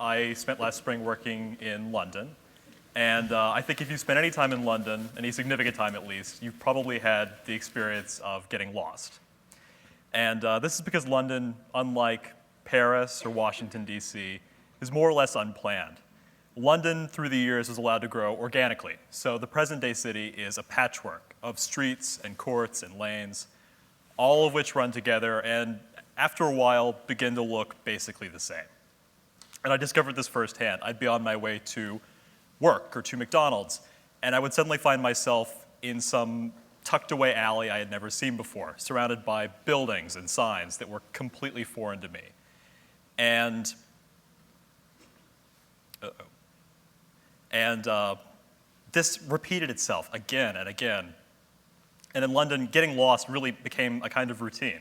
I spent last spring working in London. And I think if you spent any time in London, any significant time at least, you've probably had the experience of getting lost. And this is because London, unlike Paris or Washington, D.C., is more or less unplanned. London, through the years, was allowed to grow organically. So the present-day city is a patchwork of streets and courts and lanes, all of which run together and, after a while, begin to look basically the same. And I discovered this firsthand. I'd be on my way to work or to McDonald's, and I would suddenly find myself in some tucked-away alley I had never seen before, surrounded by buildings and signs that were completely foreign to me. And this repeated itself again and again. And in London, getting lost really became a kind of routine.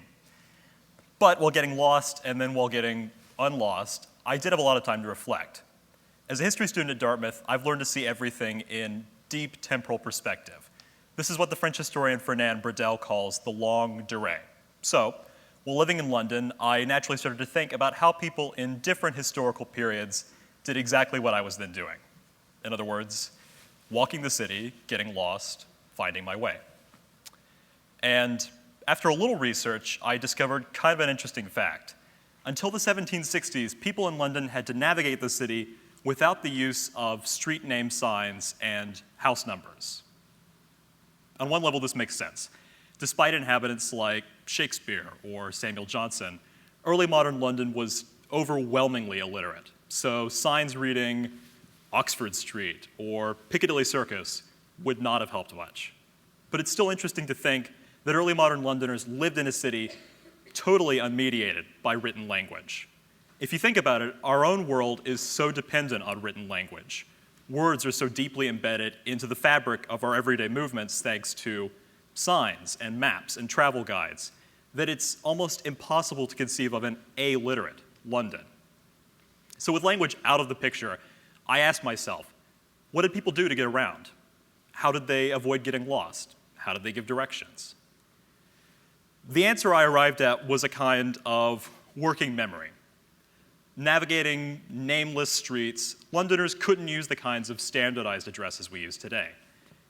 But while getting lost and then while getting unlost, I did have a lot of time to reflect. As a history student at Dartmouth, I've learned to see everything in deep temporal perspective. This is what the French historian Fernand Braudel calls the longue durée. So, while living in London, I naturally started to think about how people in different historical periods did exactly what I was then doing. In other words, walking the city, getting lost, finding my way. And after a little research, I discovered kind of an interesting fact. Until the 1760s, people in London had to navigate the city without the use of street name signs and house numbers. On one level, this makes sense. Despite inhabitants like Shakespeare or Samuel Johnson, early modern London was overwhelmingly illiterate. So signs reading Oxford Street or Piccadilly Circus would not have helped much. But it's still interesting to think that early modern Londoners lived in a city totally unmediated by written language. If you think about it, our own world is so dependent on written language. Words are so deeply embedded into the fabric of our everyday movements thanks to signs and maps and travel guides that it's almost impossible to conceive of an illiterate London. So with language out of the picture, I asked myself, what did people do to get around? How did they avoid getting lost? How did they give directions? The answer I arrived at was a kind of working memory. Navigating nameless streets, Londoners couldn't use the kinds of standardized addresses we use today.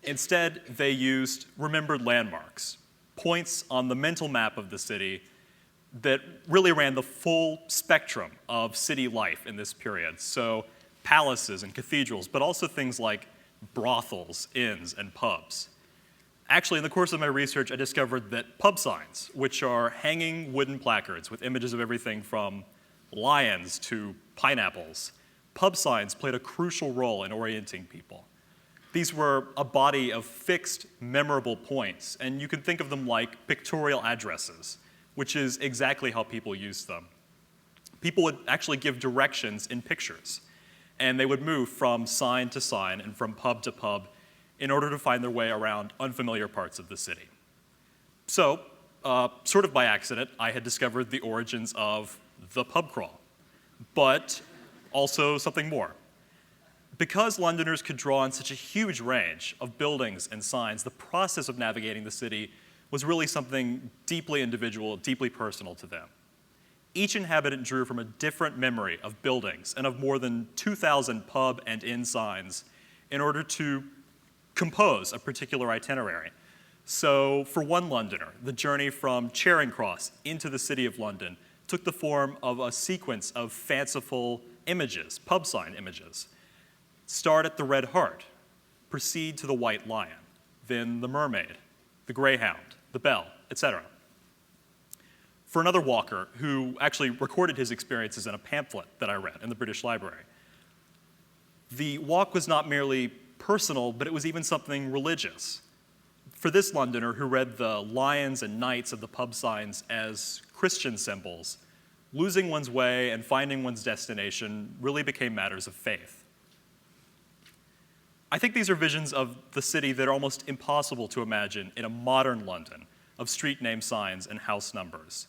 Instead, they used remembered landmarks, points on the mental map of the city that really ran the full spectrum of city life in this period. So palaces and cathedrals, but also things like brothels, inns, and pubs. Actually, in the course of my research, I discovered that pub signs, which are hanging wooden placards with images of everything from lions to pineapples, pub signs played a crucial role in orienting people. These were a body of fixed, memorable points, and you can think of them like pictorial addresses, which is exactly how people used them. People would actually give directions in pictures, and they would move from sign to sign and from pub to pub in order to find their way around unfamiliar parts of the city. So, sort of by accident, I had discovered the origins of the pub crawl, but also something more. Because Londoners could draw on such a huge range of buildings and signs, the process of navigating the city was really something deeply individual, deeply personal to them. Each inhabitant drew from a different memory of buildings and of more than 2,000 pub and inn signs in order to compose a particular itinerary. So for one Londoner, the journey from Charing Cross into the City of London took the form of a sequence of fanciful images, pub sign images. Start at the Red Hart, proceed to the White Lion, then the Mermaid, the Greyhound, the Bell, etc. For another walker, who actually recorded his experiences in a pamphlet that I read in the British Library, the walk was not merely personal, but it was even something religious. For this Londoner who read the lions and knights of the pub signs as Christian symbols, losing one's way and finding one's destination really became matters of faith. I think these are visions of the city that are almost impossible to imagine in a modern London of street name signs and house numbers.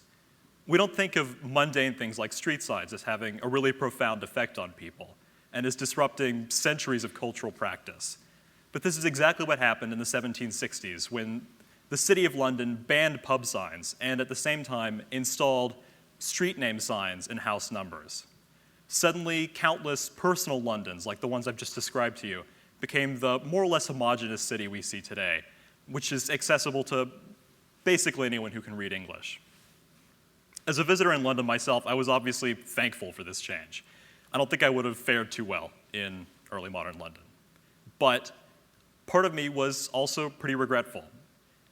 We don't think of mundane things like street signs as having a really profound effect on people and as disrupting centuries of cultural practice. But this is exactly what happened in the 1760s when the City of London banned pub signs and at the same time installed street name signs and house numbers. Suddenly, countless personal Londons, like the ones I've just described to you, became the more or less homogeneous city we see today, which is accessible to basically anyone who can read English. As a visitor in London myself, I was obviously thankful for this change. I don't think I would have fared too well in early modern London. But part of me was also pretty regretful,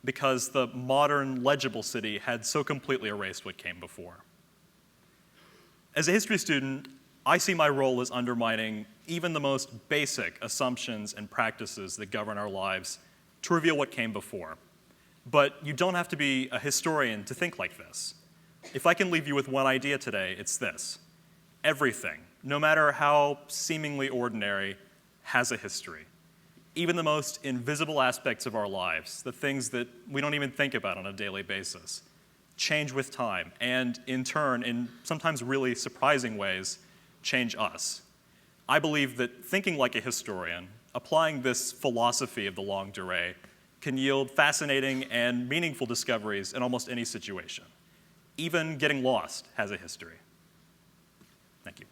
because the modern, legible city had so completely erased what came before. As a history student, I see my role as undermining even the most basic assumptions and practices that govern our lives to reveal what came before. But you don't have to be a historian to think like this. If I can leave you with one idea today, it's this: everything, no matter how seemingly ordinary, has a history. Even the most invisible aspects of our lives, the things that we don't even think about on a daily basis, change with time, and in turn, in sometimes really surprising ways, change us. I believe that thinking like a historian, applying this philosophy of the longue durée, can yield fascinating and meaningful discoveries in almost any situation. Even getting lost has a history. Thank you.